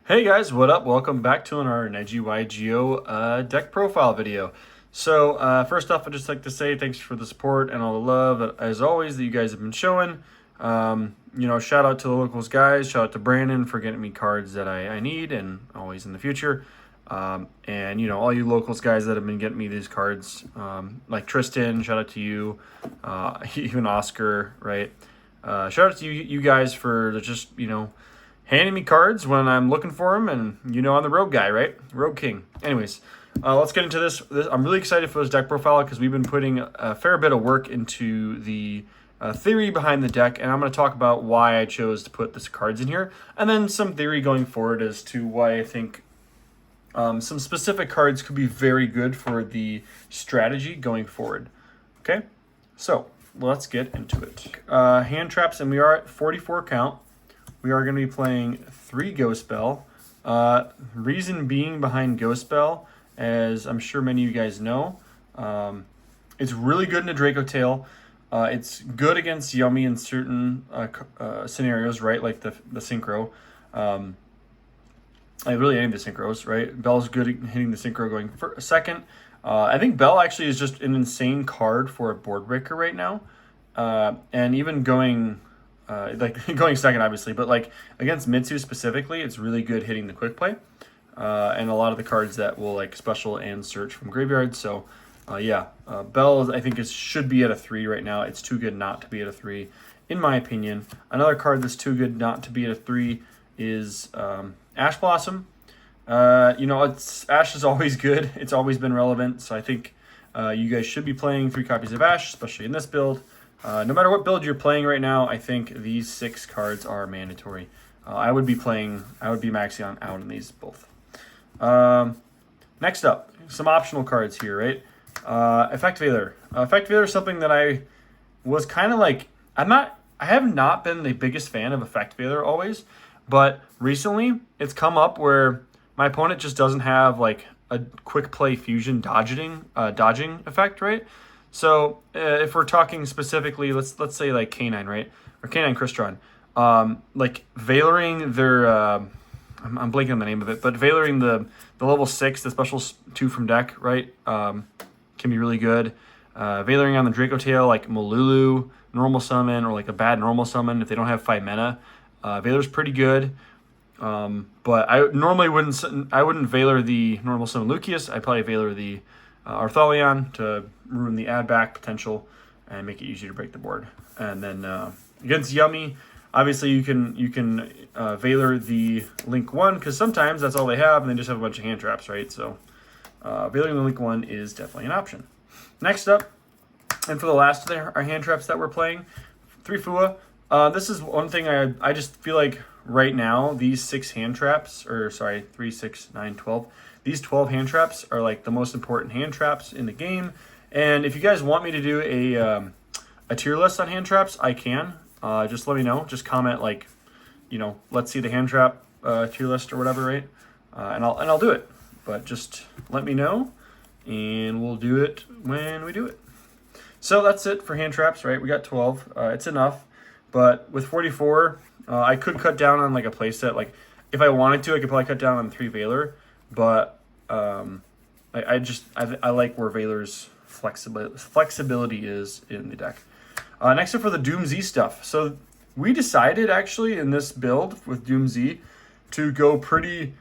Hey guys, what up? Welcome back to our NGYGO deck profile video. So first off, I'd just like to say thanks for the support and all the love, as always, that you guys have been showing. Shout out to the locals guys. Shout out to Brandon for getting me cards that I need and always in the future. And all you locals guys that have been getting me these cards, like Tristan, shout out to you, even Oscar, right? Shout out to you guys for just, handing me cards when I'm looking for them, and I'm the rogue guy, right? Rogue king. Anyways, let's get into this. I'm really excited for this deck profile because we've been putting a fair bit of work into the theory behind the deck, and I'm going to talk about why I chose to put these cards in here, and then some theory going forward as to why I think some specific cards could be very good for the strategy going forward. Okay, so let's get into it. Hand traps, and we are at 44 count. We are going to be playing 3 Ghost Bell. Reason being behind Ghost Bell, as I'm sure many of you guys know, it's really good in a Draco Tail. It's good against Yummy in certain scenarios, right? Like the Synchro. Really any of the Synchros, right? Bell's good at hitting the Synchro going for a second. I think Bell actually is just an insane card for a board breaker right now. And even going second, obviously, but like against Mitsu specifically, it's really good hitting the quick play, and a lot of the cards that will like special and search from graveyard. So, Bell I think should be at a 3 right now. It's too good not to be at a 3, in my opinion. Another card that's too good not to be at a 3 is Ash Blossom. Ash is always good. It's always been relevant. So I think you guys should be playing 3 copies of Ash, especially in this build. No matter what build you're playing right now, I think these 6 cards are mandatory. I would be maxing out on these both. Next up, some optional cards here, right? Effect Veiler. Effect Veiler is something that I was kind of like, I have not been the biggest fan of Effect Veiler always, but recently it's come up where my opponent just doesn't have like a quick play fusion dodging effect, right? So if we're talking specifically, let's say like K9, right? Or K9 Crystron. Like Veiling their, I'm blanking on the name of it, but Veiling the level 6, the special 2 from deck, right? Can be really good. Veiling on the Draco Tail, like Malulu, normal summon, or like a bad normal summon if they don't have 5 mana. Veiler's pretty good. But I normally wouldn't Veiler the normal summon Lucius. I'd probably Veiler the Artholion to ruin the add back potential and make it easier to break the board. And then against Yummy, obviously you can Veiler the Link 1 because sometimes that's all they have and they just have a bunch of hand traps, right? So Veiler the Link 1 is definitely an option. Next up, and for the last of our hand traps that we're playing, 3 Fua. This is one thing I just feel like right now these 6 hand traps, or sorry, 3, 6, 9, 12. These 12 hand traps are like the most important hand traps in the game. And if you guys want me to do a tier list on hand traps, I can. Just let me know. Just comment like, let's see the hand trap tier list or whatever, right? And I'll do it. But just let me know, and we'll do it when we do it. So that's it for hand traps, right? We got 12. It's enough. But with 44, I could cut down on like a playset. Like if I wanted to, I could probably cut down on 3 Veiler. But I like where Veiler's flexibility is in the deck. Next up for the DoomZ stuff. So we decided actually in this build with DoomZ to go pretty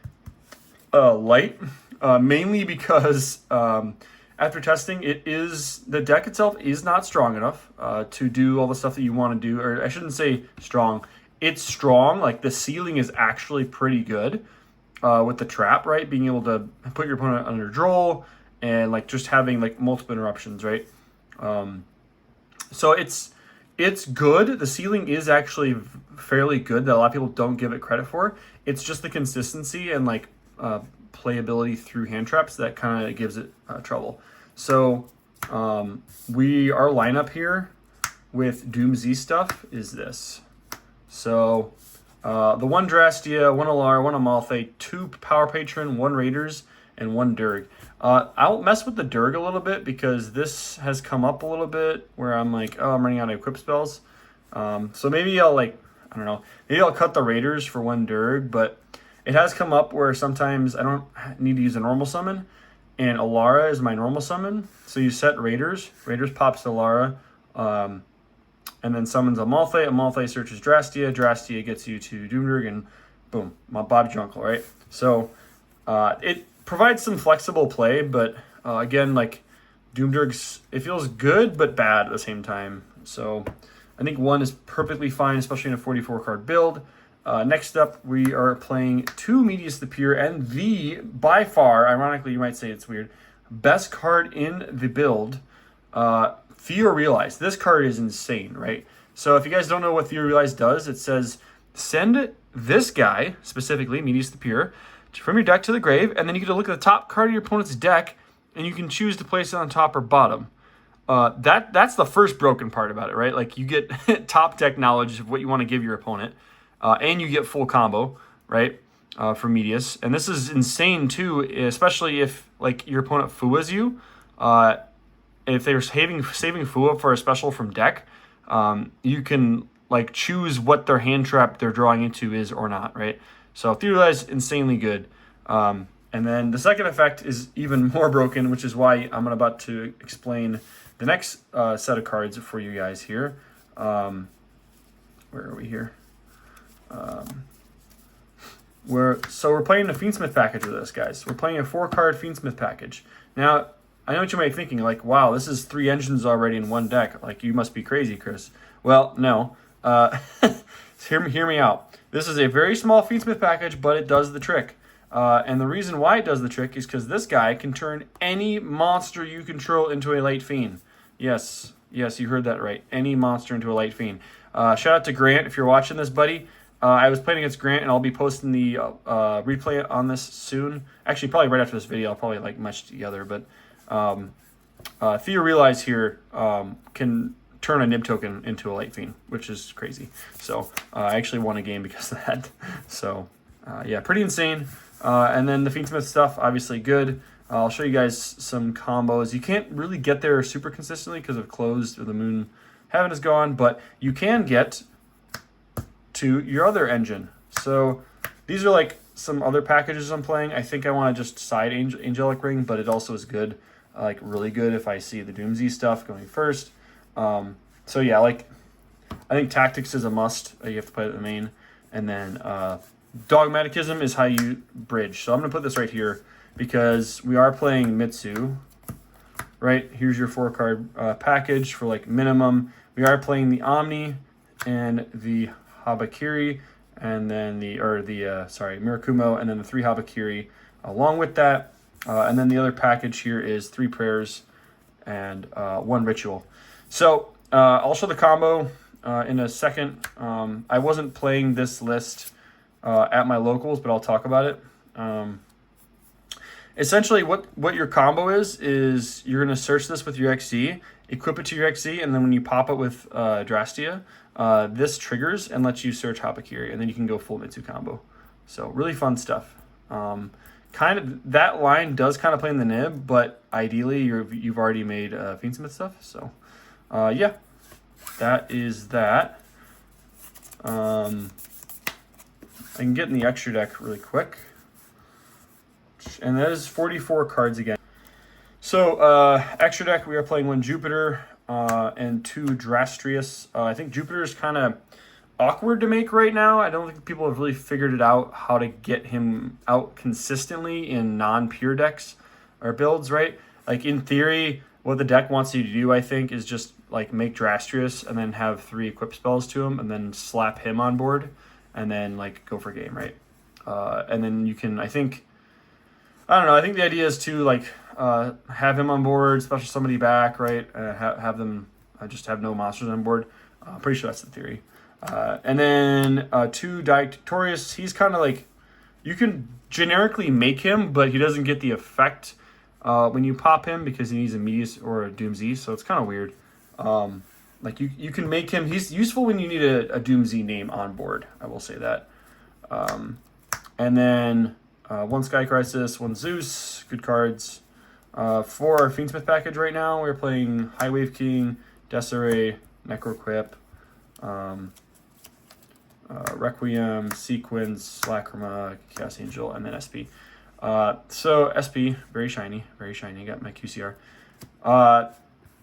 light, mainly because after testing, the deck itself is not strong enough to do all the stuff that you want to do. Or I shouldn't say strong. It's strong. Like the ceiling is actually pretty good. With the trap, right? Being able to put your opponent under draw and like just having like multiple interruptions, right? So it's good. The ceiling is actually fairly good that a lot of people don't give it credit for. It's just the consistency and like playability through hand traps that kind of gives it trouble. So our lineup here with DoomZ stuff is this. So the 1 Drastia, 1 Alar, 1 Amalthea, 2 Power Patron, 1 Raiders, and 1 Durg. I'll mess with the Durg a little bit because this has come up a little bit where I'm like, oh, I'm running out of equip spells. So maybe I'll maybe I'll cut the Raiders for 1 Durg, but it has come up where sometimes I don't need to use a normal summon, and Alara is my normal summon. So you set Raiders. Raiders pops Alara, and then summons a Malphite. A Malphite searches Drastia. Drastia gets you to DoomZ, and boom, my Bob's your uncle, right? So it provides some flexible play, but again, like DoomZ, it feels good but bad at the same time. So I think 1 is perfectly fine, especially in a 44 card build. Next up, we are playing 2 Medius the Pure, and the, by far, ironically, you might say it's weird, best card in the build, Theo Realize. This card is insane, right? So if you guys don't know what Theo Realize does, it says, send this guy, specifically, Medius the Pure, from your deck to the grave, and then you get to look at the top card of your opponent's deck, and you can choose to place it on top or bottom. That's the first broken part about it, right? Like, you get top deck knowledge of what you want to give your opponent, and you get full combo, right, for Medius. And this is insane, too, especially if, like, your opponent Fuas you. If they're saving Fua for a special from deck, you can, like, choose what their hand trap they're drawing into is or not, right? So Theorize, insanely good. And then the second effect is even more broken, which is why I'm about to explain the next set of cards for you guys here. Where are we here? We're playing a Fiendsmith package with this, guys. We're playing a 4-card Fiendsmith package. Now, I know what you might be thinking, like, wow, this is 3 engines already in one deck. Like, you must be crazy, Chris. Well, no. Hear me out. This is a very small Fiendsmith package, but it does the trick. And the reason why it does the trick is because this guy can turn any monster you control into a Light Fiend. Yes, you heard that right. Any monster into a Light Fiend. Shout out to Grant if you're watching this, buddy. I was playing against Grant, and I'll be posting the replay on this soon. Actually, probably right after this video. I'll probably like mush together. But Theo Realize here can turn a Nib token into a Light Fiend, which is crazy. So I actually won a game because of that. So yeah, pretty insane. And then the Fiendsmith stuff, obviously good. I'll show you guys some combos. You can't really get there super consistently because of closed or the moon heaven is gone, but you can get to your other engine. So these are like some other packages I'm playing. I think I want to just side Angelic Ring, but it also is good, like really good if I see the DoomZ stuff going first. So yeah, like I think Tactics is a must. You have to play at the main, and then Dogmatism is how you bridge. So I'm gonna put this right here because we are playing Mitsu. Right here's your 4-card package for like minimum. We are playing the Omni and the Habakiri, and then Mirakumo, and then the 3 Habakiri along with that. And then the other package here is 3 prayers and 1 ritual. So I'll show the combo in a second. I wasn't playing this list at my locals, but I'll talk about it. Essentially, what your combo is you're going to search this with your XZ, equip it to your XZ, and then when you pop it with Drastia, this triggers and lets you search Habakiri, and then you can go full Mitsu combo. So really fun stuff. Kind of that line does kind of play in the nib, but ideally you've already made Fiendsmith stuff. So yeah, that is that. I can get in the extra deck really quick. And that is 44 cards again. So extra deck, we are playing 1 Jupiter and 2 Drastrius. I think Jupiter is kind of awkward to make right now. I don't think people have really figured it out how to get him out consistently in non-pure decks or builds, right? Like in theory, what the deck wants you to do, I think, is just like make Drastrius and then have 3 equip spells to him and then slap him on board and then like go for game, right? And then you can, I think the idea is to like have him on board, special somebody back, right? Have them just have no monsters on board. I'm pretty sure that's the theory. And then 2 Dictatorius, he's kind of like, you can generically make him, but he doesn't get the effect when you pop him because he needs a Medius or a DoomZ, so it's kind of weird. Like you can make him, he's useful when you need a DoomZ name on board, I will say that. And then 1 Sky Crisis, 1 Zeus, good cards. For our Fiendsmith package right now, we're playing High Wave King, Desiree, Necroquip, Requiem, Sequence, Lacrima, Chaos Angel, and then SP. So SP, very shiny, very shiny. Got my QCR.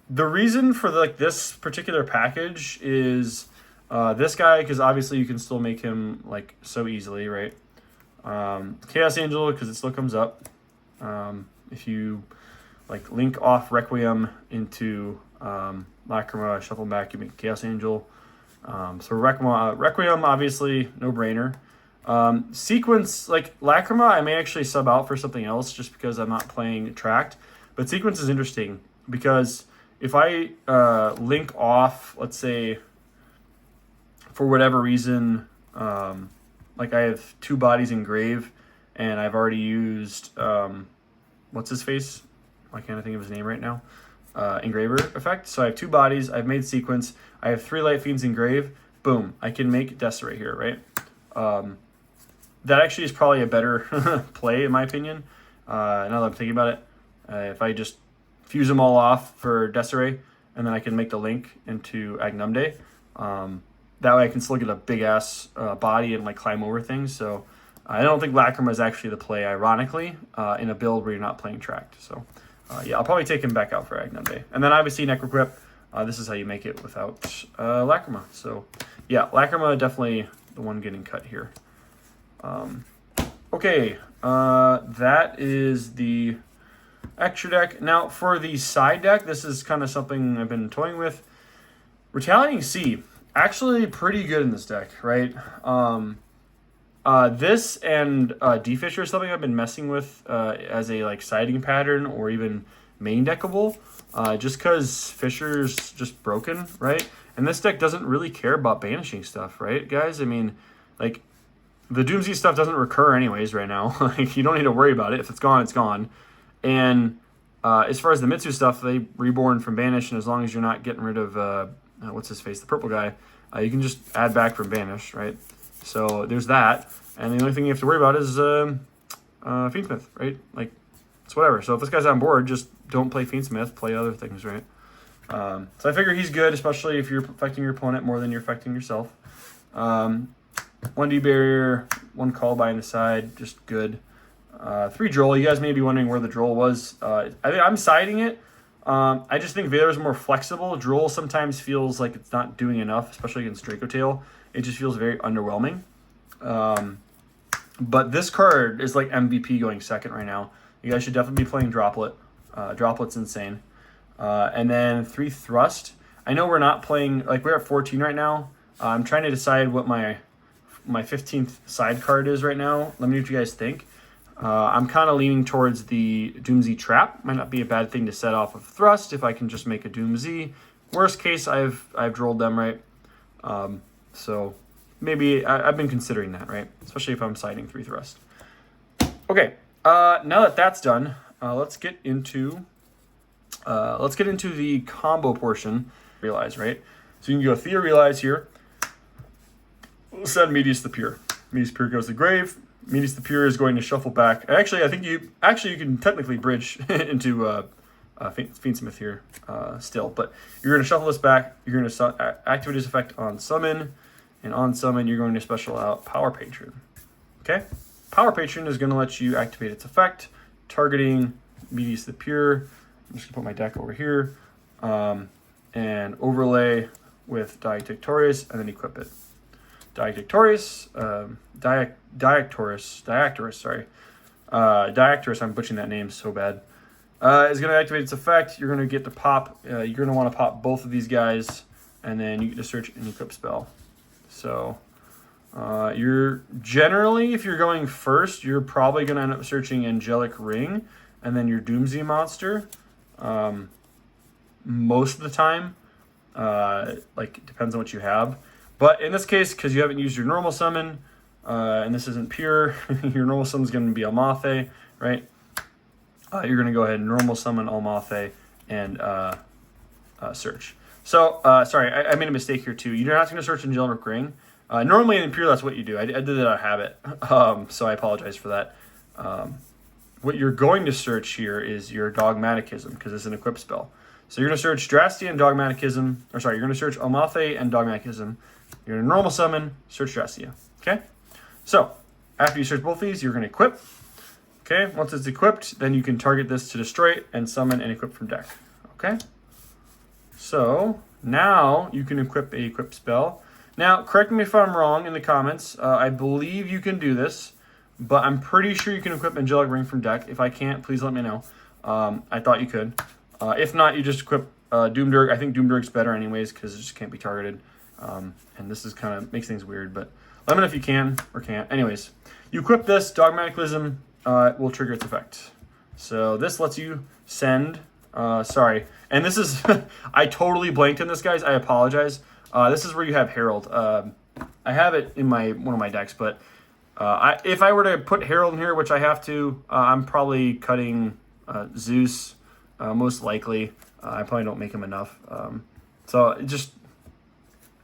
The reason for this particular package is this guy, because obviously you can still make him like so easily, right? Chaos Angel, because it still comes up. If you like link off Requiem into Lacrima, shuffle back, you make Chaos Angel. So Requiem, obviously, no brainer. Sequence, like Lacrima, I may actually sub out for something else just because I'm not playing Tracked. But Sequence is interesting because if I link off, let's say, for whatever reason, like I have 2 bodies in Grave, and I've already used, what's his face? Why can't I think of his name right now? Engraver effect. So I have 2 bodies. I've made Sequence. I have 3 Light Fiends in Grave. Boom. I can make Desiree here, right? That actually is probably a better play, in my opinion. Now that I'm thinking about it, if I just fuse them all off for Desiree, and then I can make the link into Agnumde. That way I can still get a big-ass body and like climb over things. So I don't think Lacrima is actually the play, ironically, in a build where you're not playing Tracked. So yeah, I'll probably take him back out for Agnumde. And then obviously Necroquip. This is how you make it without Lacrima. So yeah, Lacrima definitely the one getting cut here. Okay, that is the extra deck. Now for the side deck, this is kind of something I've been toying with. Retaliating Sea, actually pretty good in this deck, right? This and D-Fisher is something I've been messing with as a like siding pattern or even main deckable, just because Fisher's just broken, right? And this deck doesn't really care about banishing stuff, right, guys? I mean, like, the DoomZ stuff doesn't recur anyways right now. Like, you don't need to worry about it. If it's gone, it's gone. And as far as the Mitsu stuff, they reborn from banish, and as long as you're not getting rid of, what's his face, the purple guy, you can just add back from banish, right? So there's that. And the only thing you have to worry about is Fiendsmith, right? Like, it's whatever. So if this guy's on board, just don't play Fiendsmith, play other things, right? So I figure he's good, especially if you're affecting your opponent more than you're affecting yourself. 1D barrier, 1 call by on the side, just good. 3 Droll. You guys may be wondering where the Droll was. I'm siding it. I just think Veiler's more flexible. Droll sometimes feels like it's not doing enough, especially against Dracotail. It just feels very underwhelming. But this card is like MVP going second right now. You guys should definitely be playing Droplet. Droplet's insane. And then 3 Thrust. I know we're not playing, like we're at 14 right now. I'm trying to decide what my 15th side card is right now. Let me know what you guys think. I'm kind of leaning towards the DoomZ Trap. Might not be a bad thing to set off of Thrust if I can just make a DoomZ. Worst case, I've drolled them, right? So maybe I've been considering that, right? Especially if I'm siding 3 Thrust. Okay, now that that's done, let's get into the combo portion. Realize, right? So you can go Thea Realize here. Send Medius the Pure. Medius Pure goes to Grave. Medius the Pure is going to shuffle back. Actually, I think you can technically bridge into Fiendsmith here still, but you're going to shuffle this back. You're going to activate his effect on summon, and on summon you're going to special out Power Patron. Okay, Power Patron is going to let you activate its effect, targeting Medius the Pure. I'm just going to put my deck over here and overlay with Diactorius, and then equip it. Diactorius, Diactorus, I'm butchering that name so bad, is going to activate its effect. You're going to get to pop, you're going to want to pop both of these guys, and then you get to search an equip spell. So you're generally, if you're going first, you're probably going to end up searching Angelic Ring, and then your DoomZ monster. Most of the time, like, it depends on what you have. But in this case, because you haven't used your normal summon, and this isn't pure, your normal summon is going to be Almathe, right? You're going to go ahead and normal summon Almathe and search. So, sorry, I made a mistake here too. You're not going to search Angelic Ring. Normally in pure, that's what you do. I did that out of habit, so I apologize for that. What you're going to search here is your Dogmaticism, because it's an equip spell. So you're going to search Drastia and Dogmaticism, or sorry, you're going to search Almathe and Dogmaticism. You're going to normal summon, search Drastia. Okay? So, after you search both these, you're going to equip. Okay? Once it's equipped, then you can target this to destroy it and summon and equip from deck. Okay? So, now you can equip a equip spell. Now, correct me if I'm wrong in the comments. I believe you can do this, but I'm pretty sure you can equip Angelic Ring from deck. If I can't, please let me know. I thought you could. If not, you just equip Doomdirk. I think Doomdirk's better anyways because it just can't be targeted. And this is kind of makes things weird, but let me know if you can or can't. Anyways, you equip this, Dogmaticalism will trigger its effect. So this lets you send, sorry. And this is, I totally blanked on this, guys. I apologize. This is where you have Herald. I have it in one of my decks, but if I were to put Herald in here, which I have to, I'm probably cutting Zeus, most likely. I probably don't make him enough. So just,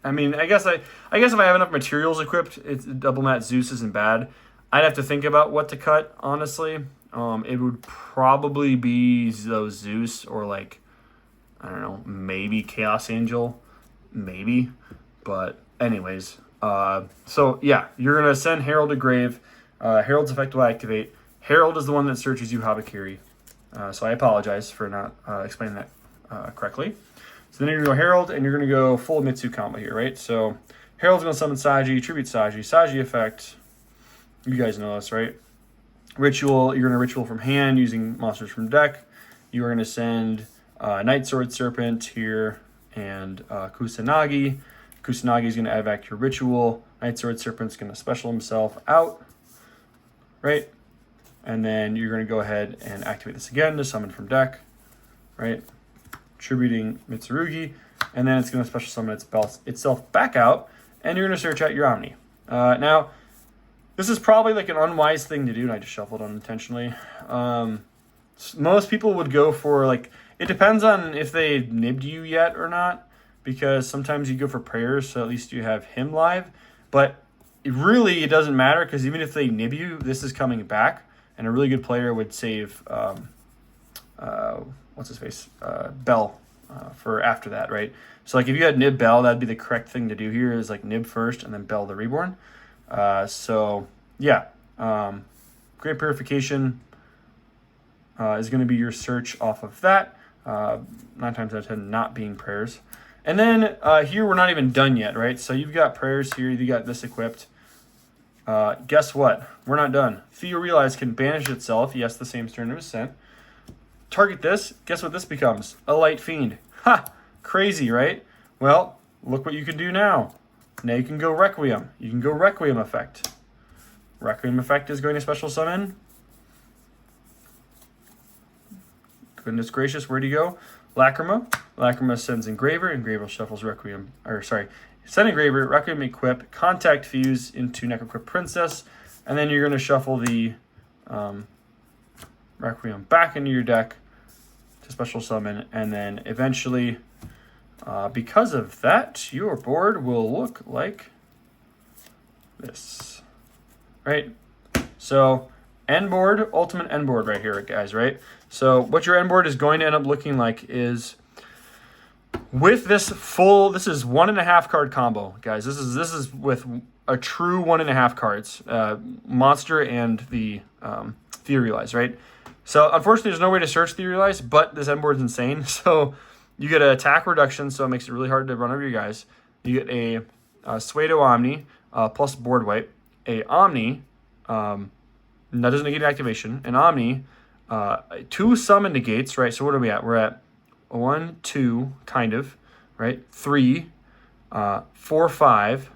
I mean, I guess if I have enough materials equipped, it's double mat Zeus isn't bad. I'd have to think about what to cut, honestly. It would probably be those Zeus or like, I don't know, maybe Chaos Angel. Maybe, but anyways, so yeah, you're gonna send Herald to grave. Herald's effect will activate. Herald is the one that searches you Habakiri. So I apologize for not explaining that correctly. So then you're gonna go Herald, and you're gonna go full Mitsu combo here, right? So Herald's gonna summon Saji, tribute Saji. Saji effect, you guys know this, right? Ritual, you're gonna ritual from hand using monsters from deck. You are gonna send Night Sword Serpent here. And Kusanagi. Kusanagi is going to add back your ritual. Night Sword Serpent's going to special himself out. Right? And then you're going to go ahead and activate this again to summon from deck. Right? Tributing Mitsurugi. And then it's going to special summon itself back out. And you're going to search out your Omni. Now, this is probably like an unwise thing to do. And I just shuffled unintentionally. Most people would go for like, it depends on if they nibbed you yet or not, because sometimes you go for prayers, so at least you have him live. But it doesn't matter, because even if they nib you, this is coming back, and a really good player would save, what's his face? Bell for after that, right? So like if you had nib Bell, that'd be the correct thing to do here, is like nib first and then Bell the Reborn. So yeah, Great Purification is going to be your search off of that. 9 times out of 10 not being prayers. And then here we're not even done yet, right? So you've got prayers here, you got this equipped. Guess what? We're not done. Theo Realize can banish itself. Yes, the same turn it was sent. Target this. Guess what this becomes? A Light Fiend. Ha! Crazy, right? Well, look what you can do now. Now you can go Requiem. You can go Requiem effect. Requiem effect is going to special summon. Goodness gracious, where'd he go? Lacrima. Lacrima sends Engraver. Engraver shuffles Requiem. Send Engraver, Requiem equip, contact fuse into Necroquip Princess, and then you're going to shuffle the Requiem back into your deck to special summon, and then eventually, because of that, your board will look like this. Right? So, end board, ultimate end board right here, guys, right? So what your end board is going to end up looking like is with this full, this is 1.5 card combo, guys. This is with a true 1.5 cards, monster and the Theorialize, right? So unfortunately, there's no way to search Theorialize, but this end board's insane. So you get an attack reduction, so it makes it really hard to run over your guys. You get a Suedo Omni plus board wipe, a Omni. That doesn't negate activation. An Omni, 2 summon negates, right? So what are we at? We're at 1, 2, kind of, right? 3, 4, 5.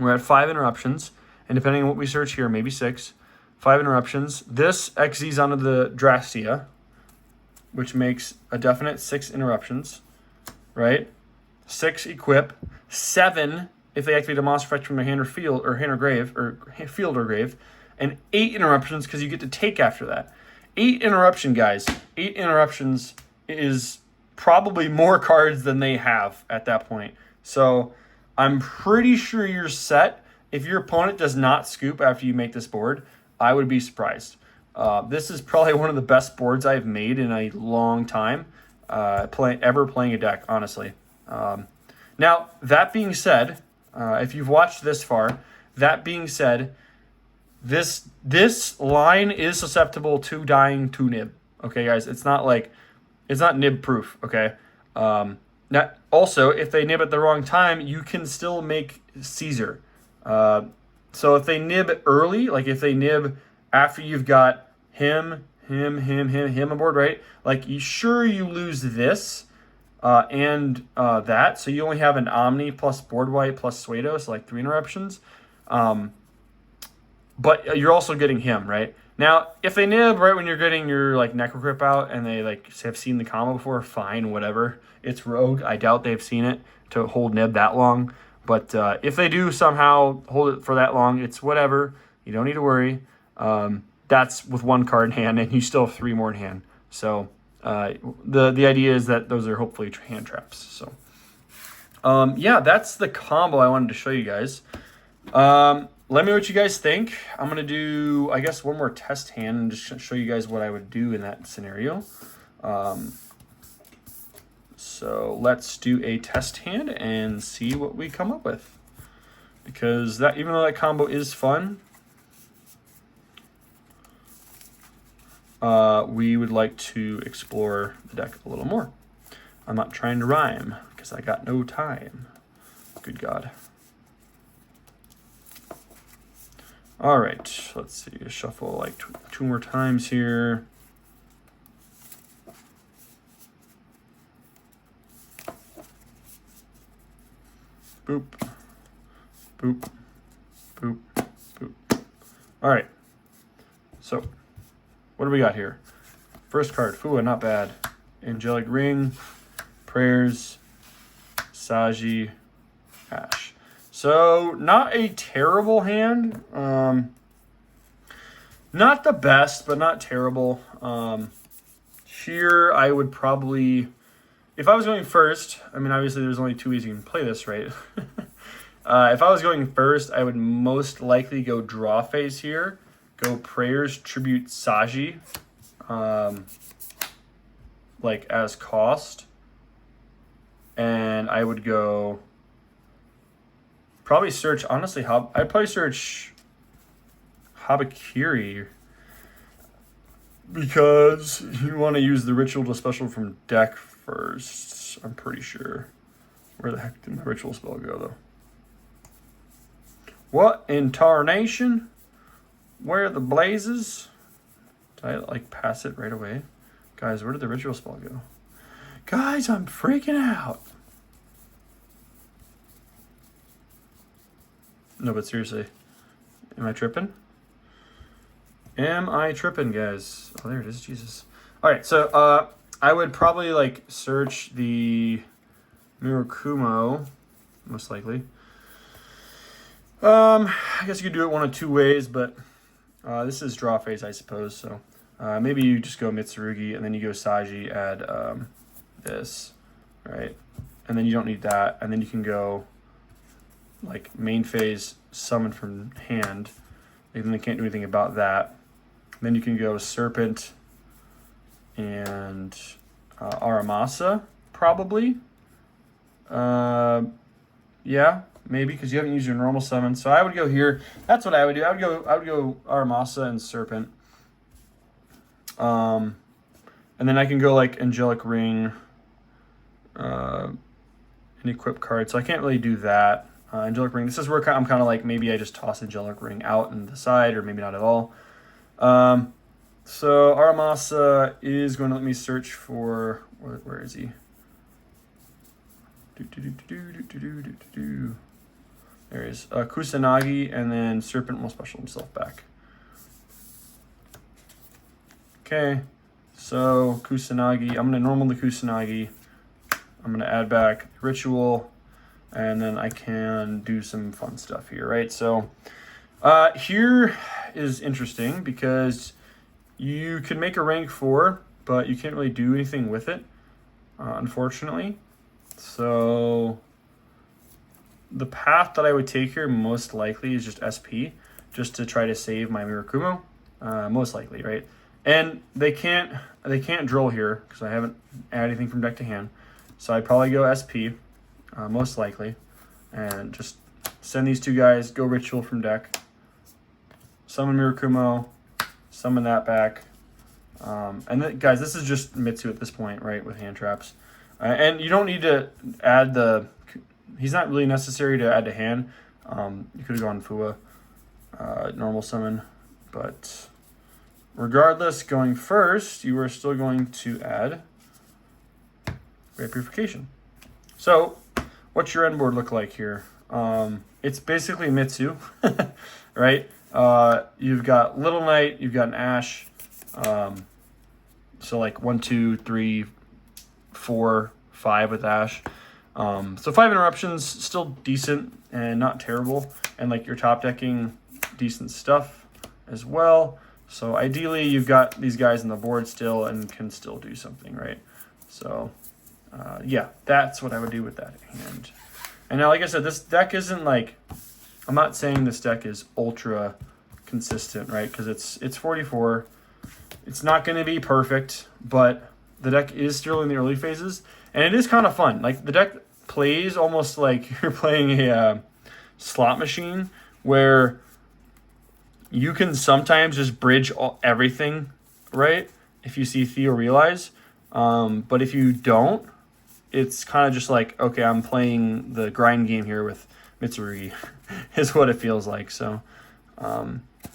We're at 5 interruptions. And depending on what we search here, maybe 6. 5 interruptions. This XZ's onto the Drastia, which makes a definite 6 interruptions, right? 6 equip. 7 if they activate a monster effect from their hand or field, or hand or grave, or field or grave. And 8 interruptions because you get to take after that. 8 interruption, guys. 8 interruptions is probably more cards than they have at that point. So I'm pretty sure you're set. If your opponent does not scoop after you make this board, I would be surprised. This is probably one of the best boards I've made in a long time, ever playing a deck, honestly. Now, that being said, if you've watched this far. That being said, this line is susceptible to dying to nib. Okay, guys, it's not nib proof. Okay. Now, also, if they nib at the wrong time, you can still make Caesar. So if they nib early, like if they nib after you've got him on board, right? Like, you lose this and that. So you only have an Omni plus board wipe plus Suedo, so like 3 interruptions. But you're also getting him, right? Now, if they nib right when you're getting your like Necrocrip out and they like have seen the combo before, fine, whatever. It's rogue. I doubt they've seen it to hold nib that long. But if they do somehow hold it for that long, it's whatever. You don't need to worry. That's with 1 card in hand, and you still have 3 more in hand. So the idea is that those are hopefully hand traps. So yeah, that's the combo I wanted to show you guys. Let me know what you guys think. I'm going to do, I guess, one more test hand and just show you guys what I would do in that scenario. So let's do a test hand and see what we come up with. Because that, even though that combo is fun, we would like to explore the deck a little more. I'm not trying to rhyme because I got no time. Good God. All right, let's see. Shuffle like 2 more times here. Boop, boop, boop, boop. All right. So, what do we got here? First card, Fua, not bad. Angelic Ring, Prayers, Saji, Ash. So, not a terrible hand. Not the best, but not terrible. Here, I would probably, if I was going first, I mean, obviously there's only 2 ways you can play this, right? If I was going first, I would most likely go draw phase here. Go Prayers, Tribute Saji, like as cost. And I would go probably search, honestly, I'd probably search Habakiri because you want to use the ritual to special from deck first, I'm pretty sure. Where the heck did my ritual spell go, though? What in tarnation? Where are the blazes? Did I, like, pass it right away? Guys, where did the ritual spell go? Guys, I'm freaking out. No, but seriously. Am I tripping? Am I tripping, guys? Oh, there it is. Jesus. All right, so I would probably, like, search the Mirakumo, most likely. I guess you could do it one of 2 ways, but this is draw phase, I suppose. So maybe you just go Mitsurugi, and then you go Saji, add this, right? And then you don't need that. And then you can go, like, main phase, summon from hand. And then they can't do anything about that. Then you can go Serpent and Aramasa, probably. Yeah, maybe, because you haven't used your normal summon. So I would go here. That's what I would do. I would go Aramasa and Serpent. And then I can go like Angelic Ring, and equip card. So I can't really do that. Angelic Ring. This is where I'm kind of like, maybe I just toss Angelic Ring out and the side, or maybe not at all. So Aramasa is going to let me search for, where is he? There he is. Kusanagi, and then Serpent will special himself back. Okay, so Kusanagi. I'm going to normal the Kusanagi. I'm going to add back Ritual, and then I can do some fun stuff here, right? So here is interesting because you can make a rank 4, but you can't really do anything with it, unfortunately. So the path that I would take here most likely is just SP, just to try to save my Mirakumo, most likely, right? And they can't drill here because I haven't added anything from deck to hand. So I'd probably go SP, most likely, and just send these two guys, go Ritual from deck, summon Mirakumo, summon that back. And then, guys, this is just Mitsu at this point, right, with hand traps. And you don't need to add the... He's not really necessary to add to hand. You could have gone Fua, normal summon. But regardless, going first, you are still going to add Great Purification. So, what's your end board look like here? It's basically Mitsu, right? You've got Little Knight, you've got an Ash. So like 1, 2, 3, 4, 5 with Ash. So 5 interruptions, still decent and not terrible. And like you're top decking decent stuff as well. So ideally you've got these guys on the board still and can still do something, right? So yeah, that's what I would do with that hand. And now, like I said, this deck isn't like, I'm not saying this deck is ultra consistent, right? Because it's 44. It's not going to be perfect, but the deck is still in the early phases, and it is kind of fun. Like, the deck plays almost like you're playing a slot machine, where you can sometimes just bridge everything, right? If you see Theo Realize. But if you don't, it's kind of just like, okay, I'm playing the grind game here with Mitsurugi, is what it feels like. So,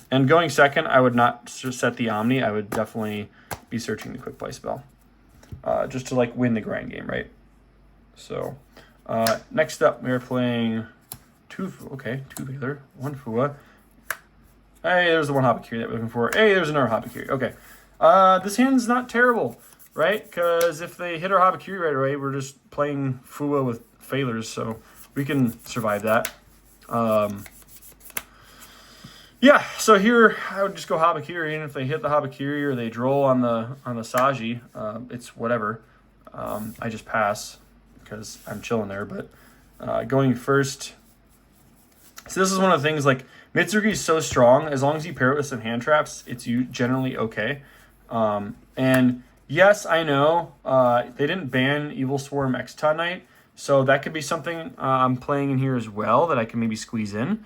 and going second, I would not set the Omni. I would definitely be searching the Quick Play spell, just to like win the grind game, right? So, next up, we are playing two Veiler, 1 Fua. Hey, there's the one Habakiri that we're looking for. Hey, there's another Habakiri. Okay, this hand's not terrible, right? Because if they hit our Habakiri right away, we're just playing Fua with Failers, so we can survive that. Yeah, so here I would just go Habakiri, and if they hit the Habakiri or they droll on the Saji, it's whatever. I just pass because I'm chilling there. But going first, so this is one of the things, like, Mitsurugi is so strong. As long as you pair it with some hand traps, it's generally okay. And yes, I know they didn't ban Evil Swarm Exton Knight, so that could be something I'm playing in here as well that I can maybe squeeze in.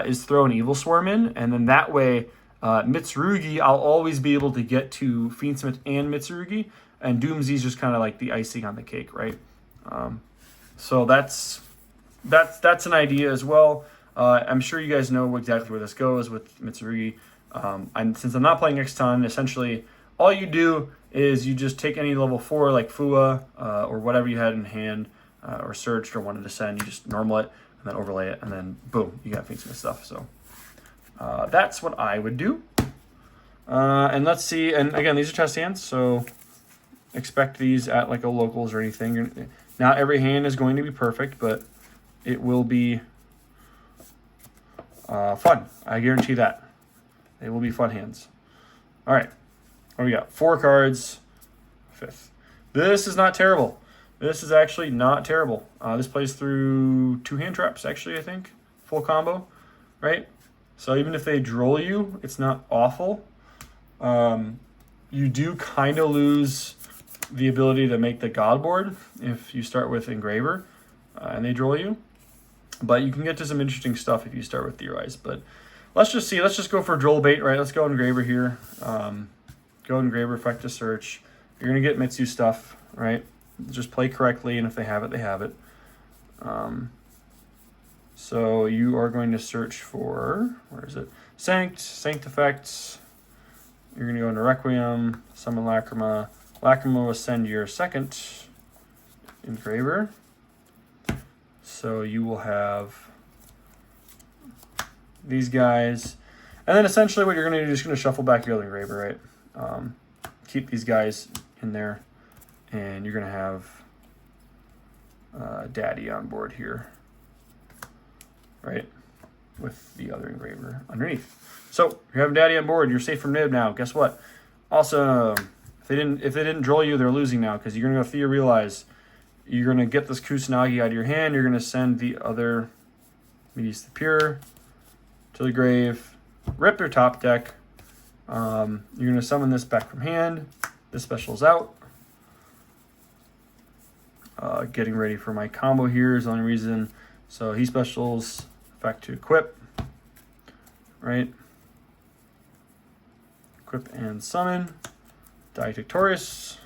Is throw an Evil Swarm in, and then that way, Mitsurugi, I'll always be able to get to Fiendsmith and Mitsurugi, and DoomZ is just kind of like the icing on the cake, right? So that's an idea as well. I'm sure you guys know exactly where this goes with Mitsurugi. Since I'm not playing X-Ton, essentially all you do is you just take any level 4 like Fua or whatever you had in hand or searched or wanted to send, you just normal it, and then overlay it, and then boom, you got Fiendsmith stuff. So that's what I would do. And let's see, and again, these are test hands, so expect these at like a locals or anything. Not every hand is going to be perfect, but it will be fun. I guarantee that. They will be fun hands. All right, what do we got? 4 cards, 5th. This is not terrible. This is actually not terrible. This plays through 2 hand traps, actually, I think. Full combo, right? So even if they droll you, it's not awful. You do kind of lose the ability to make the God board if you start with Engraver and they droll you. But you can get to some interesting stuff if you start with Theorize. But let's just see. Let's just go for droll bait, right? Let's go Engraver here. Go Engraver, effect to search. You're going to get Mitsu stuff, right? Just play correctly, and if they have it, they have it. So you are going to search for, where is it? Sanct effects. You're going to go into Requiem, summon Lacrima. Lacrima will send your second Engraver. So you will have these guys. And then essentially what you're going to do is just going to shuffle back your other Engraver, right? Keep these guys in there. And you're going to have Daddy on board here, right? With the other Engraver underneath. So you're having Daddy on board. You're safe from nib now. Guess what? Also, if they didn't droll you, they're losing now because you're going to go Theo Realize. You're going to get this Kusanagi out of your hand. You're going to send the other Medius the Pure to the grave. Rip your top deck. You're going to summon this back from hand. This special's out. Getting ready for my combo here is the only reason. So he specials back to equip, right? Equip and summon. Diactoris.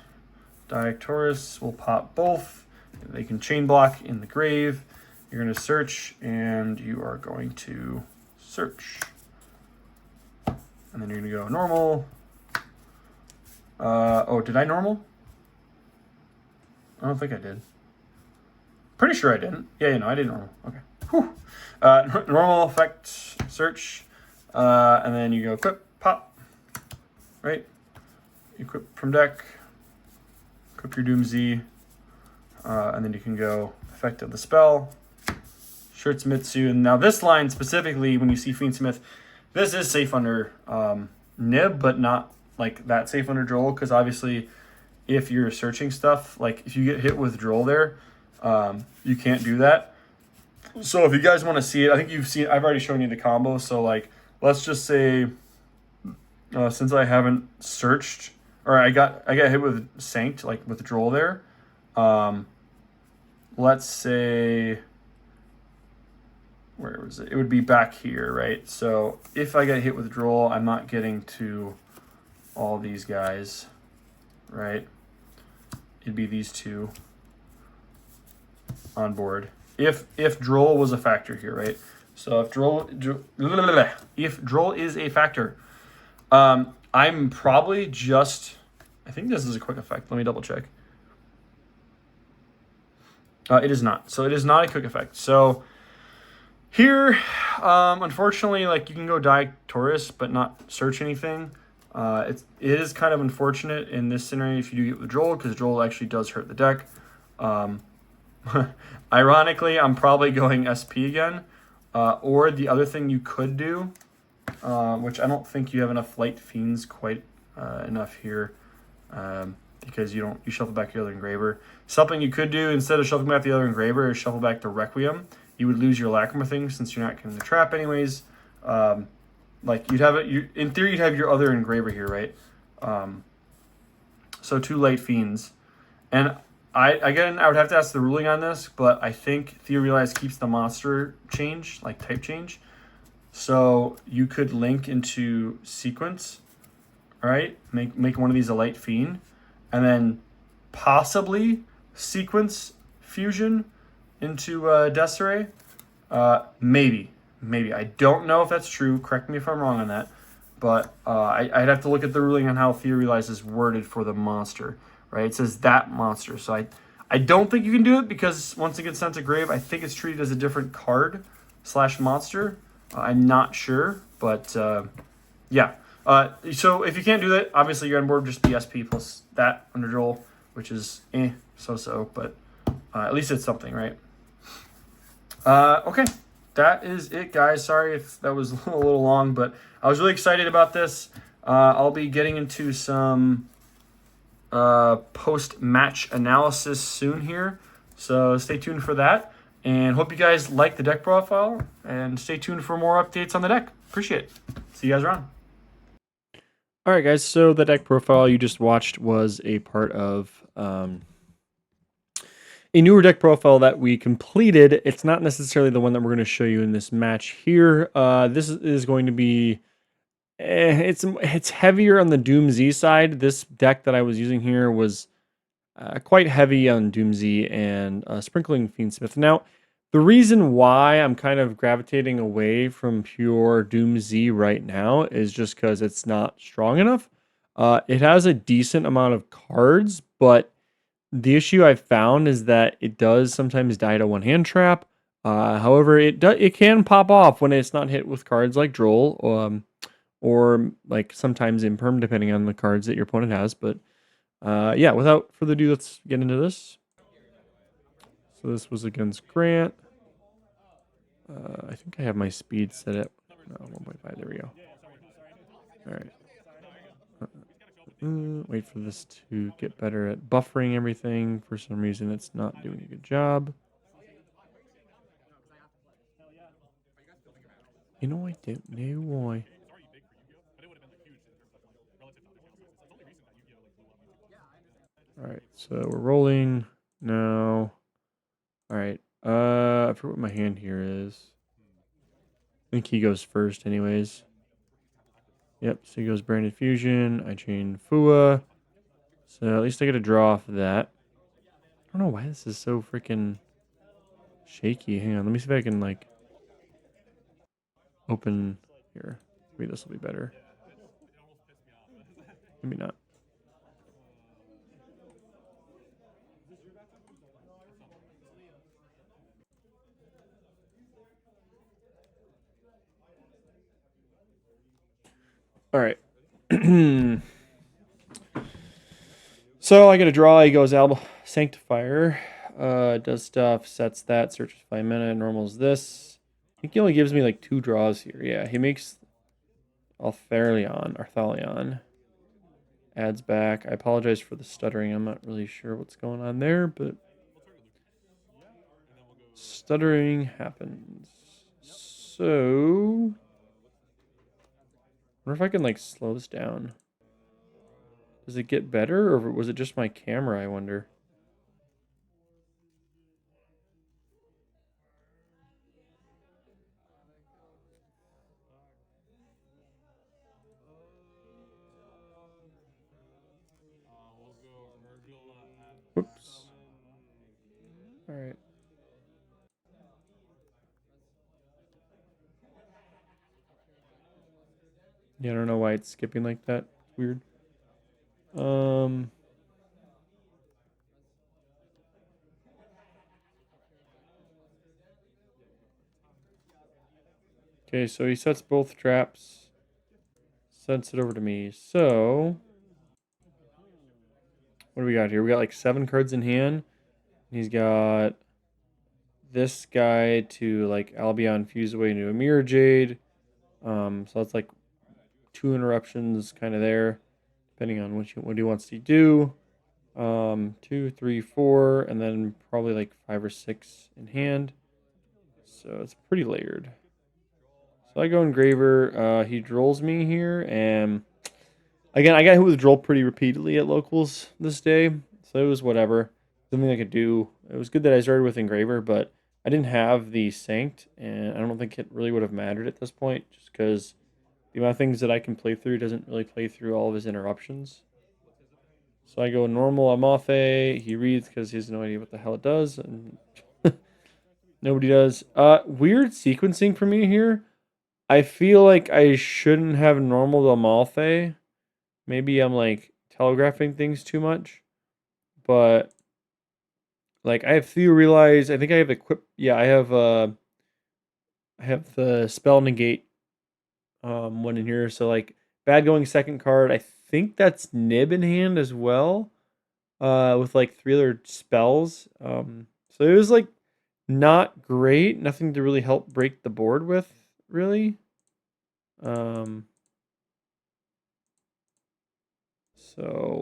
Diactoris will pop both. They can chain block in the grave. You're going to search, and you are going to search. And then you're going to go normal. Oh, did I normal? I don't think I did. Pretty sure I didn't. Yeah, you know, I did normal. Okay. Whew. Normal effect search. And then you go equip, pop. Right? Equip from deck. Equip your DoomZ. And then you can go effect of the spell. Sure, it's Mitsu. And now this line specifically, when you see Fiendsmith, this is safe under Nib, but not like that safe under Droll, because obviously if you're searching stuff, like if you get hit with Droll there, you can't do that. So if you guys want to see it, I think you've seen, I've already shown you the combo. So like, let's just say, since I haven't searched, or I got hit with Sanct, like with Droll there. Let's say, where was it? It would be back here, right? So if I get hit with Droll, I'm not getting to all these guys, right? It'd be these two on board. If Droll was a factor here, right? So if Droll is a factor, I'm probably just, I think this is a quick effect. Let me double check. It is not. So it is not a quick effect. So here, unfortunately, like you can go Diactoris, but not search anything. It is kind of unfortunate in this scenario if you do get with Droll, because Droll actually does hurt the deck. Ironically, I'm probably going SP again. Or the other thing you could do, which I don't think you have enough Light Fiends quite enough here, because you shuffle back your other Engraver. Something you could do instead of shuffling back the other Engraver is shuffle back the Requiem. You would lose your Lacrima thing since you're not getting the trap anyways. Like you'd have it. In theory, you'd have your other Engraver here, right? So 2 Light Fiends, and I would have to ask the ruling on this, but I think Theorealize keeps the monster change, like type change. So you could link into Sequence, all right? Make one of these a Light Fiend, and then possibly Sequence Fusion into Desiree. Maybe. I don't know if that's true. Correct me if I'm wrong on that. But I'd have to look at the ruling on how Theorealize is worded for the monster. Right? It says that monster. So I don't think you can do it because once it gets sent to grave, I think it's treated as a different card / monster. I'm not sure. But yeah. So if you can't do that, obviously you're on board just be SP plus that under Joel, which is so-so. But at least it's something, right? Okay. That is it, guys. Sorry if that was a little long, but I was really excited about this. I'll be getting into some post-match analysis soon here, so stay tuned for that. And hope you guys like the deck profile, and stay tuned for more updates on the deck. Appreciate it. See you guys around. All right, guys. So the deck profile you just watched was a part of a newer deck profile that we completed. It's not necessarily the one that we're going to show you in this match here. This is going to be, it's heavier on the DoomZ side. This deck that I was using here was quite heavy on DoomZ and sprinkling Fiendsmith. Now, the reason why I'm kind of gravitating away from pure DoomZ right now is just because it's not strong enough. It has a decent amount of cards, but the issue I've found is that it does sometimes die to one-hand trap. However, it can pop off when it's not hit with cards like Droll, or like sometimes Imperm, depending on the cards that your opponent has. But yeah, without further ado, let's get into this. So this was against Grant. I think I have my speed set at 1.5. There we go. All right. Wait for this to get better at buffering everything. For some reason, it's not doing a good job. You know, I don't know why. All right, so we're rolling now. All right, I forget what my hand here is. think he goes first anyways. Yep, so he goes Branded Fusion. I chain Fua. So at least I get a draw off of that. I don't know why this is so freaking shaky. Hang on, let me see if I can like open here. Maybe this will be better. Maybe not. All right. So I get a draw. He goes Alba Sanctifier. Does stuff, sets that, searches 5 mana, normals this. I think he only gives me like 2 draws here. Yeah, he makes Arthalion. Adds back. I apologize for the stuttering. I'm not really sure what's going on there, but stuttering happens. So I wonder if I can like slow this down. Does it get better, or was it just my camera, I wonder? Whoops. All right. Yeah, I don't know why it's skipping like that. It's weird. Okay, so he sets both traps. Sends it over to me. So what do we got here? We got like 7 cards in hand. He's got this guy to like Albion fuse away into a Mirror Jade. So that's like 2 interruptions kind of there, depending on what he wants to do. 2, 3, 4, and then probably like 5 or 6 in hand. So it's pretty layered. So I go Engraver. He drolls me here, and again, I got hit with Droll pretty repeatedly at locals this day, so it was whatever. Something I could do. It was good that I started with Engraver, but I didn't have the Sanct, and I don't think it really would have mattered at this point, just because the amount of things that I can play through doesn't really play through all of his interruptions. So I go normal Amalfe. He reads because he has no idea what the hell it does, and nobody does. Weird sequencing for me here. I feel like I shouldn't have normal Amalfe. Maybe I'm like telegraphing things too much, but like I have Theorize. I think I have equip. Yeah, I have the spell negate one in here. So like bad going second card. I think that's Nib in hand as well. With like 3 other spells. So it was like not great. Nothing to really help break the board with, really. So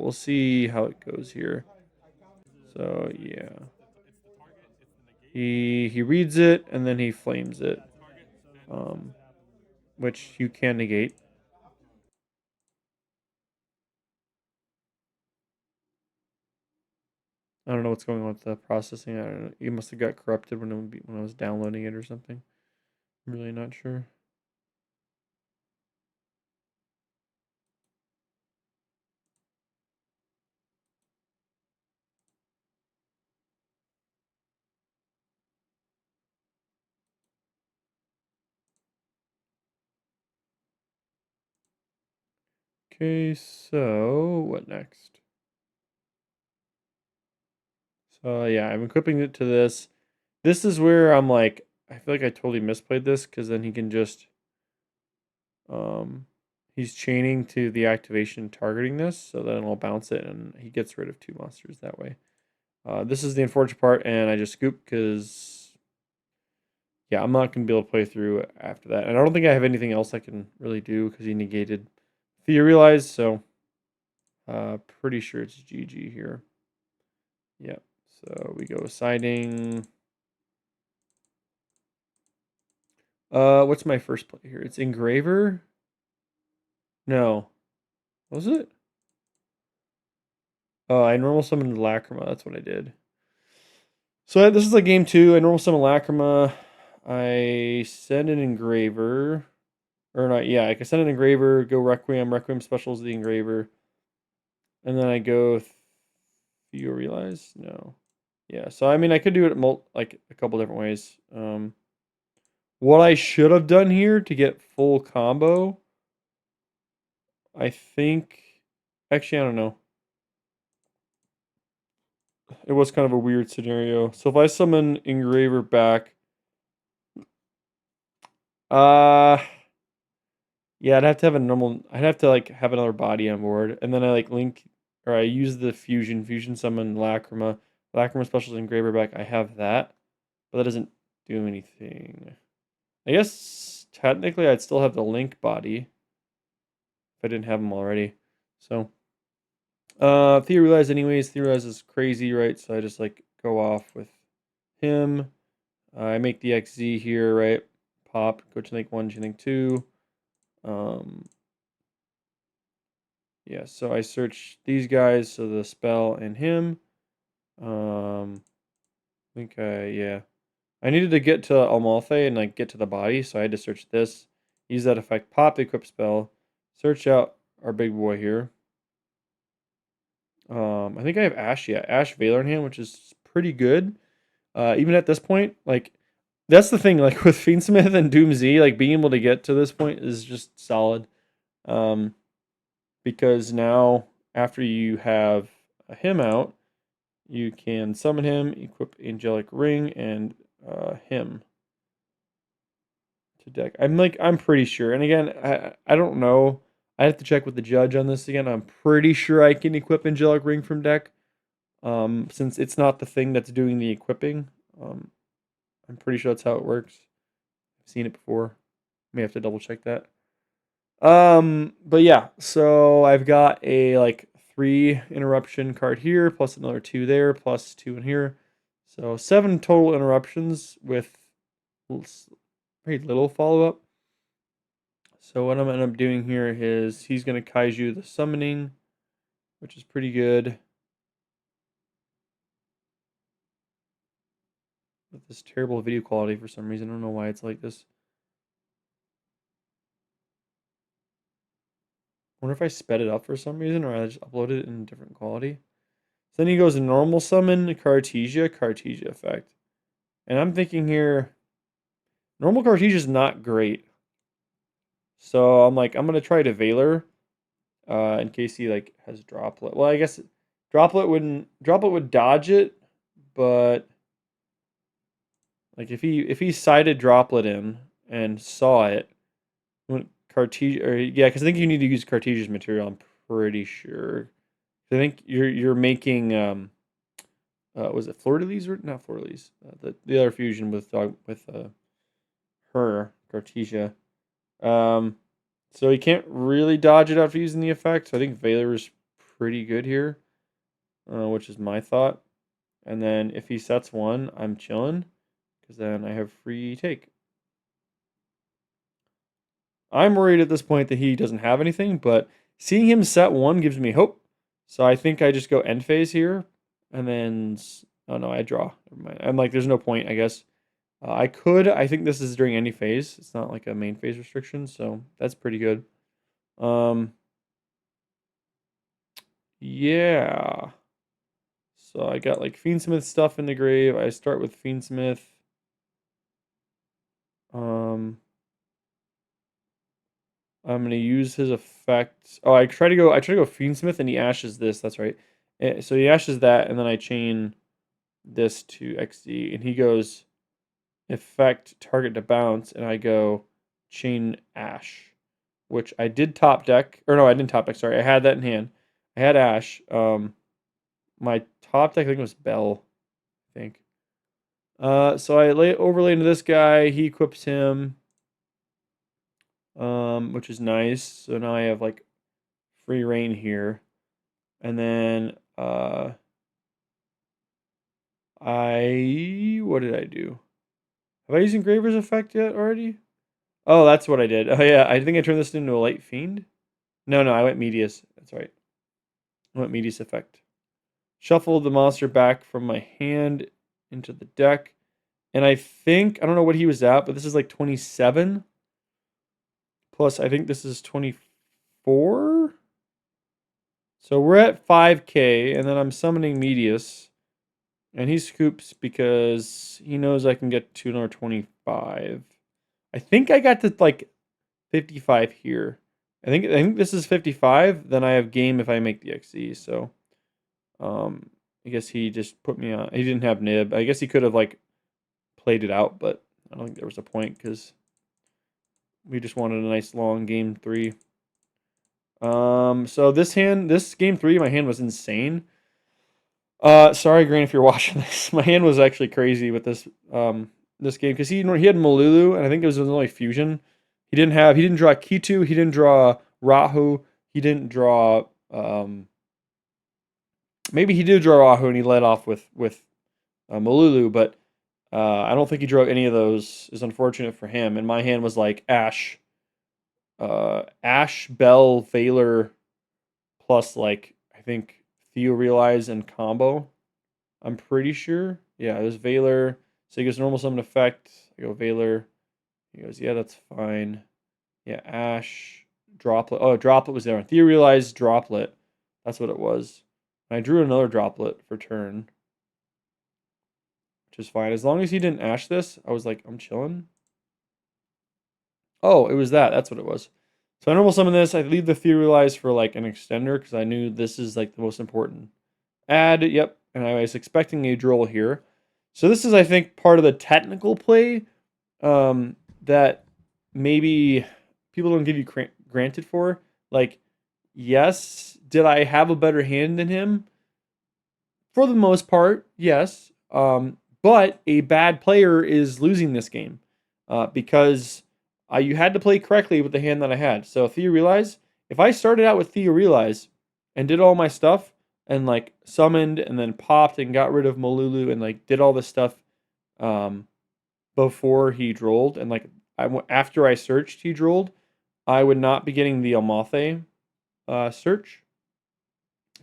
we'll see how it goes here. So yeah. He reads it and then he flames it. Which you can negate. I don't know what's going on with the processing. I don't know. It must have got corrupted when I was downloading it or something. I'm really not sure. Okay, so what next? So yeah, I'm equipping it to this. This is where I'm like, I feel like I totally misplayed this because then he can just, he's chaining to the activation targeting this, so then I'll bounce it and he gets rid of 2 monsters that way. This is the unfortunate part, and I just scoop because, yeah, I'm not going to be able to play through after that. And I don't think I have anything else I can really do because he negated Theorize, so pretty sure it's GG here. Yep, so we go siding. What's my first play here? It's Engraver. No. Was it? Oh, I normal summoned Lacrima. That's what I did. So this is like game 2. I normal summon Lacrima. I send an engraver. Or not, yeah, I can send an engraver, go Requiem. Requiem specials the engraver. And then I go Theorialize? No. Yeah, so I mean I could do it like a couple different ways. What I should have done here to get full combo, I think actually I don't know. It was kind of a weird scenario. So if I summon engraver back, uh yeah, I'd have to have a normal. I'd have to like have another body on board, and then I like link or I use the fusion summon Lacrima. Lacrima specials engraver back. I have that, but that doesn't do anything. I guess technically I'd still have the link body if I didn't have them already. So Theorize anyways. Theorize is crazy, right? So I just like go off with him. I make the XZ here, right? Pop, go to link 1, to link 2. Yeah, so I search these guys, so the spell and him. I think yeah. I needed to get to Amalfi and like get to the body, so I had to search this. Use that effect, pop the equip spell, search out our big boy here. I think I have Ash, yeah, Ash Valor in hand, which is pretty good. Even at this point, like that's the thing, like with Fiendsmith and DoomZ, like being able to get to this point is just solid. Because now after you have him out, you can summon him, equip Angelic Ring, and him to deck. I'm pretty sure. And again, I don't know. I have to check with the judge on this again. I'm pretty sure I can equip Angelic Ring from deck. Since it's not the thing that's doing the equipping. I'm pretty sure that's how it works. I've seen it before. May have to double check that. But yeah, so I've got a like 3 interruption card here, plus another 2 there, plus 2 in here. So 7 total interruptions with very little follow-up. So what I'm gonna end up doing here is he's gonna Kaiju the summoning, which is pretty good. With this terrible video quality for some reason. I don't know why it's like this. I wonder if I sped it up for some reason or I just uploaded it in a different quality. So then he goes normal summon Cartesia effect. And I'm thinking here, normal Cartesia is not great. So I'm like, I'm gonna try to Valor, in case he like has Droplet. Well, I guess Droplet would dodge it, but like if he sighted Droplet in and saw it, when Cartesia or yeah, because I think you need to use Cartesia's material. I'm pretty sure. I think you're making was it Fleur de Lis or not Fleur de Lis? The other fusion with her Cartesia. So he can't really dodge it after using the effect. So I think Valor is pretty good here, which is my thought. And then if he sets 1, I'm chilling because then I have free take. I'm worried at this point that he doesn't have anything, but seeing him set 1 gives me hope. So I think I just go end phase here, and then oh no, I draw. Never mind. I'm like, there's no point, I guess. I could. I think this is during any phase. It's not like a main phase restriction, so that's pretty good. Yeah. So I got like Fiendsmith stuff in the grave. I start with Fiendsmith. I'm gonna use his effect. Oh, I try to go Fiendsmith and he ashes this. That's right. So he ashes that, and then I chain this to XD, and he goes effect target to bounce, and I go chain Ash, which I did top deck. Or no, I didn't top deck. Sorry, I had that in hand. I had Ash. My top deck I think was Bell. I think. So I overlay into this guy. He equips him. Which is nice. So now I have like free reign here. And then what did I do? Have I used Engraver's effect yet already? Oh, that's what I did. Oh yeah, I think I turned this into a Light Fiend. No, I went Medius. That's right. I went Medius effect. Shuffled the monster back from my hand into the deck. And I think, I don't know what he was at, but this is like 27. Plus, I think this is 24. So we're at 5K, and then I'm summoning Medius. And he scoops because he knows I can get to another 25. I think I got to like 55 here. I think this is 55. Then I have game if I make the XE. So I guess he just put me on. He didn't have nib. I guess he could have like played it out, but I don't think there was a point because we just wanted a nice long game 3. So this game 3, my hand was insane. Sorry, Grant, if you're watching this. My hand was actually crazy with this this game because he had Malulu, and I think it was only fusion. He didn't draw Kitu, he didn't draw Rahu, he didn't draw maybe he did draw Rahu and he led off with Malulu, but I don't think he drew any of those. It's unfortunate for him. And my hand was like Ash, Bell, Valor, plus like I think Theo Realize and combo. I'm pretty sure. Yeah, it was Valor. So he goes normal summon effect. I go Valor. He goes, yeah, that's fine. Yeah, Ash, Droplet. Oh, Droplet was there. Theo Realize, Droplet. That's what it was. And I drew another Droplet for turn, which is fine. As long as he didn't Ash this, I was like, I'm chilling. Oh, it was that. That's what it was. So I normal summon this. I leave the Theorialize for like an extender because I knew this is like the most important add. Yep. And I was expecting a droll here. So this is, I think, part of the technical play that maybe people don't give you granted for. Like, yes, did I have a better hand than him? For the most part, yes. But a bad player is losing this game because you had to play correctly with the hand that I had. So Theo Realize, if I started out with Theo Realize and did all my stuff and like summoned and then popped and got rid of Malulu and like did all this stuff before he drolled and like after I searched he drolled, I would not be getting the Amalthe search.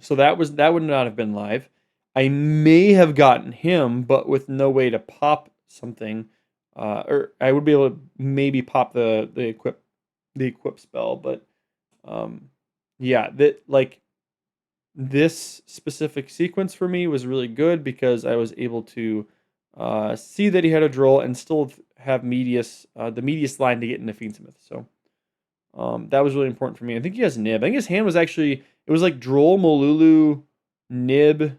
So that would not have been live. I may have gotten him, but with no way to pop something. Or I would be able to maybe pop the equip spell, but yeah, that like this specific sequence for me was really good because I was able to see that he had a droll and still have the Medius line to get into Fiendsmith. So that was really important for me. I think he has nib. I think his hand was actually, it was like droll, Malulu, nib.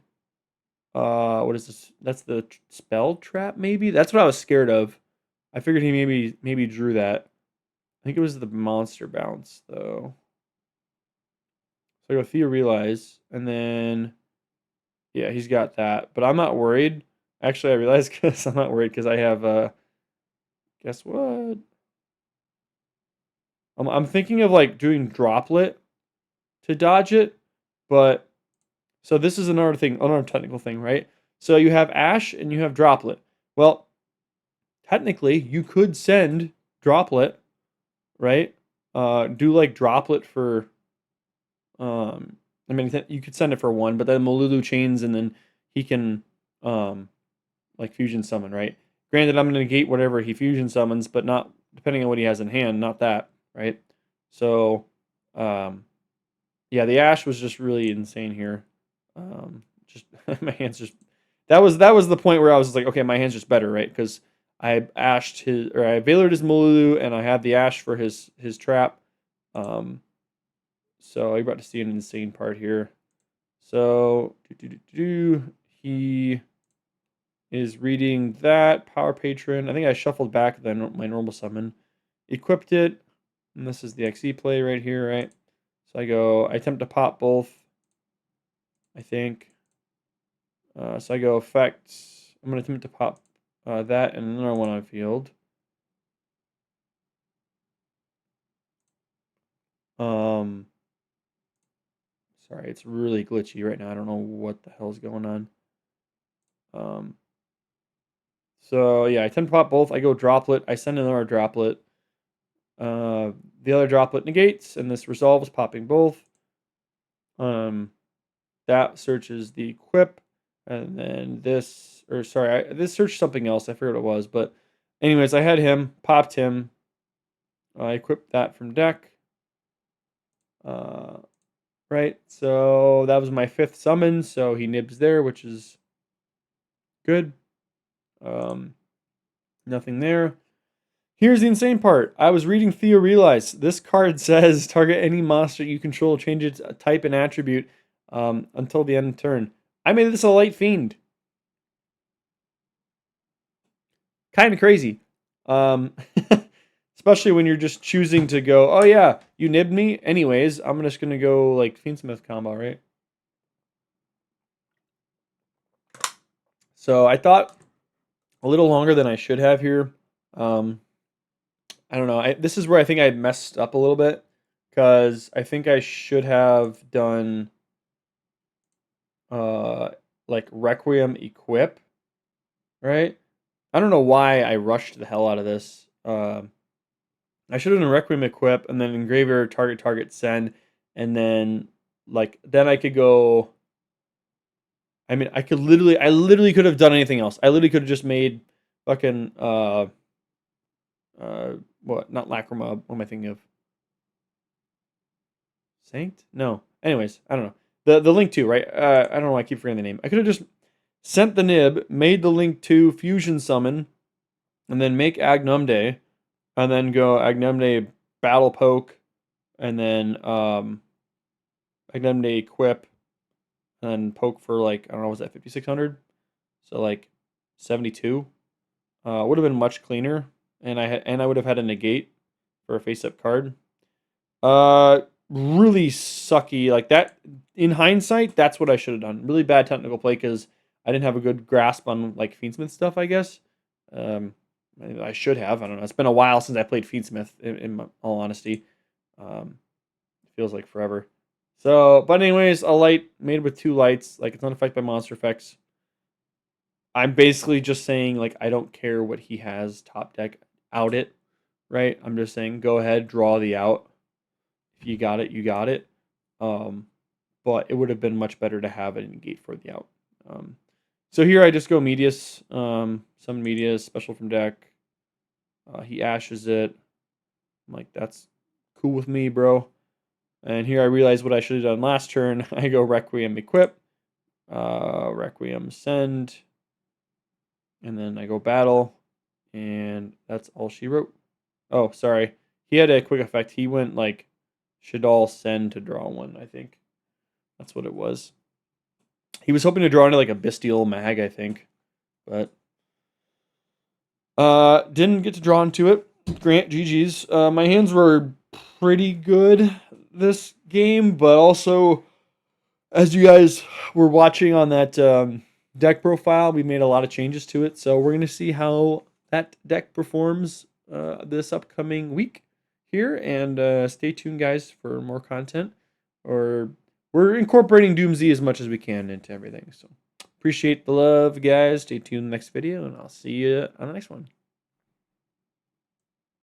What is this? That's the spell trap, maybe? That's what I was scared of. I figured he maybe drew that. I think it was the monster bounce, though. So I go Theo Realize, and then yeah, he's got that. But I'm not worried. Actually, I realized because I'm not worried because I have guess what? I'm thinking of like doing Droplet to dodge it, but so this is another technical thing, right? So you have Ash and you have Droplet. Well, technically, you could send Droplet, right? Do like Droplet for, I mean, you could send it for 1, but then Malulu chains and then he can, like fusion summon, right? Granted, I'm going to negate whatever he fusion summons, but not depending on what he has in hand, not that, right? So, yeah, the Ash was just really insane here. Just my hands just that was the point where I was like, okay, my hand's just better, right? Because I ashed I Valored his Malulu and I had the Ash for his trap. So you're about to see an insane part here. So he is reading that Power Patron. I think I shuffled back my normal summon, equipped it, and this is the XE play right here, right? So I attempt to pop both, I think. So I go effects. I'm going to attempt to pop that and another one on field. Sorry, it's really glitchy right now. I don't know what the hell's going on. So yeah, I attempt to pop both. I go Droplet. I send another Droplet. The other Droplet negates, and this resolves, popping both. That searches the equip. And then this, or sorry, this searched something else. I forget what it was. But anyways, I had him, popped him. I equipped that from deck. Right, so that was my 5th summon, so he nibs there, which is good. Nothing there. Here's the insane part. I was reading Theo Realize. This card says target any monster you control, change its type and attribute until the end of turn. I made this a light fiend. Kind of crazy. Especially when you're just choosing to go, oh yeah, you nibbed me? Anyways, I'm just going to go like Fiendsmith combo, right? So I thought a little longer than I should have here. I don't know. This is where I think I messed up a little bit because I think I should have done like Requiem equip, right? I don't know why I rushed the hell out of this. I should have done Requiem equip and then Engraver target send, and then then I could go. I mean, I literally could have done anything else. I literally could have just made fucking what? Not Lacrima. What am I thinking of? Sanct? No. Anyways, I don't know. The Link 2, right? I don't know why I keep forgetting the name. I could have just sent the nib, made the Link 2 fusion summon, and then make Agnumde, and then go Agnumde battle poke, and then Agnumde equip, and poke for like, I don't know, was that 5,600? So like 72. Would have been much cleaner, and I would have had a negate for a face-up card. Really sucky. Like that, in hindsight, that's what I should have done. Really bad technical play because I didn't have a good grasp on like Fiendsmith stuff, I guess. I should have. I don't know. It's been a while since I played Fiendsmith, in all honesty. It feels like forever. So, but anyways, a light made with 2 lights. Like, it's not affected by monster effects. I'm basically just saying, like, I don't care what he has top deck out it, right? I'm just saying, go ahead, draw the out. If you got it, you got it. But it would have been much better to have it negate for the out. So here I just go Medius, summon Medius, special from deck. He ashes it. I'm like, that's cool with me, bro. And here I realize what I should have done last turn. I go Requiem equip, Requiem send, and then I go battle, and that's all she wrote. Oh, sorry. He had a quick effect. He went like Shadal send to draw 1, I think. That's what it was. He was hoping to draw into like a Bestial Mag, I think. But didn't get to draw into it. Grant, GG's. My hands were pretty good this game, but also, as you guys were watching on that deck profile, we made a lot of changes to it. So we're going to see how that deck performs this upcoming week here. And stay tuned, guys, for more content. Or we're incorporating DoomZ as much as we can into everything. So appreciate the love, guys. Stay tuned in the next video, and I'll see you on the next one.